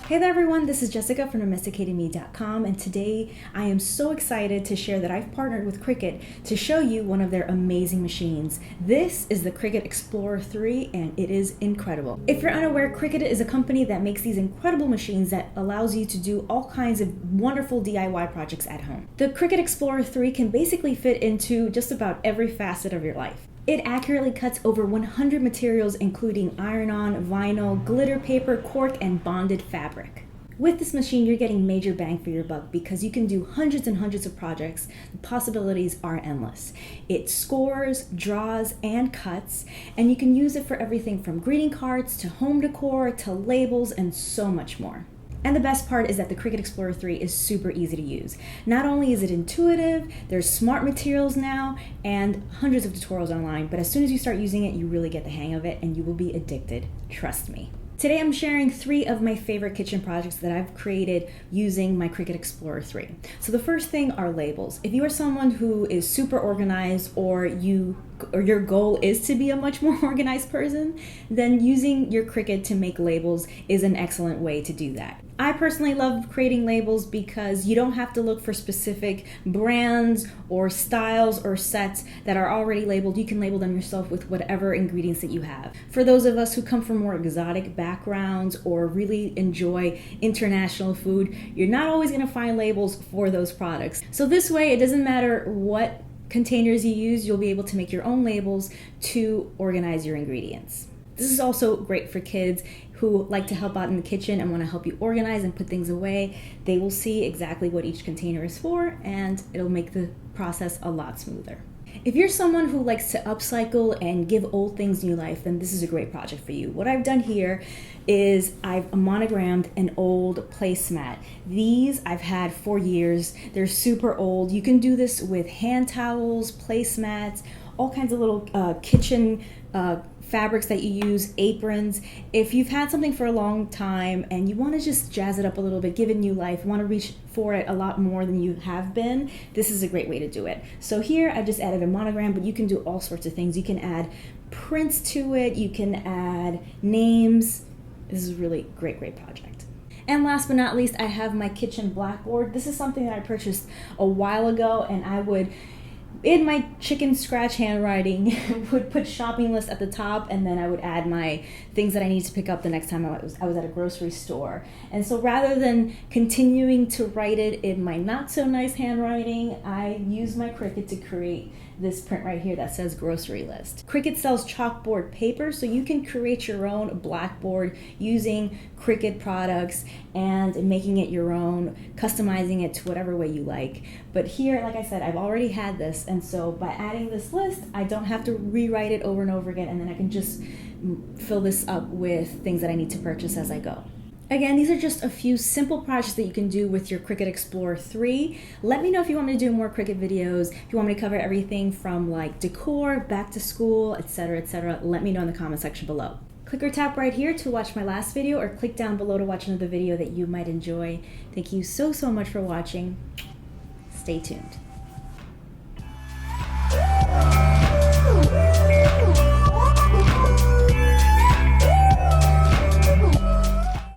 Hey there everyone, this is Jessica from DomesticatedMe.com, and today I am so excited to share that I've partnered with Cricut to show you one of their amazing machines. This is the Cricut Explorer 3 and it is incredible. If you're unaware, Cricut is a company that makes these incredible machines that allows you to do all kinds of wonderful DIY projects at home. The Cricut Explorer 3 can basically fit into just about every facet of your life. It accurately cuts over 100 materials including iron-on, vinyl, glitter paper, cork, and bonded fabric. With this machine, you're getting major bang for your buck because you can do hundreds and hundreds of projects. The possibilities are endless. It scores, draws, and cuts, and you can use it for everything from greeting cards to home decor to labels and so much more. And the best part is that the Cricut Explorer 3 is super easy to use. Not only is it intuitive, there's smart materials now, and hundreds of tutorials online, but as soon as you start using it, you really get the hang of it and you will be addicted, trust me. Today I'm sharing 3 of my favorite kitchen projects that I've created using my Cricut Explorer 3. So the first thing are labels. If you are someone who is super organized or your goal is to be a much more organized person, then using your Cricut to make labels is an excellent way to do that. I personally love creating labels because you don't have to look for specific brands or styles or sets that are already labeled. You can label them yourself with whatever ingredients that you have. For those of us who come from more exotic backgrounds or really enjoy international food, you're not always going to find labels for those products. So this way, it doesn't matter what containers you use, you'll be able to make your own labels to organize your ingredients. This is also great for kids who like to help out in the kitchen and want to help you organize and put things away. They will see exactly what each container is for, and it'll make the process a lot smoother. If you're someone who likes to upcycle and give old things new life, then this is a great project for you. What I've done here is I've monogrammed an old placemat. These I've had for years. They're super old. You can do this with hand towels, placemats, all kinds of little kitchen fabrics that you use, aprons. If you've had something for a long time and you want to just jazz it up a little bit, give it new life, want to reach for it a lot more than you have been, this is a great way to do it. So here I just added a monogram, but you can do all sorts of things. You can add prints to it, you can add names. This is a really great project. And last but not least, I have my kitchen blackboard. This is something that I purchased a while ago, and I would, in my chicken scratch handwriting, would put shopping list at the top, and then I would add my things that I need to pick up the next time I was at a grocery store. And so rather than continuing to write it in my not so nice handwriting, I use my Cricut to create this print right here that says grocery list. Cricut sells chalkboard paper, so you can create your own blackboard using Cricut products and making it your own, customizing it to whatever way you like. But here, like I said, I've already had this, and so by adding this list, I don't have to rewrite it over and over again, and then I can just fill this up with things that I need to purchase as I go. Again, these are just a few simple projects that you can do with your Cricut Explorer 3. Let me know if you want me to do more Cricut videos, if you want me to cover everything from like decor, back to school, etc., etc. Let me know in the comment section below. Click or tap right here to watch my last video, or click down below to watch another video that you might enjoy. Thank you so much for watching. Stay tuned.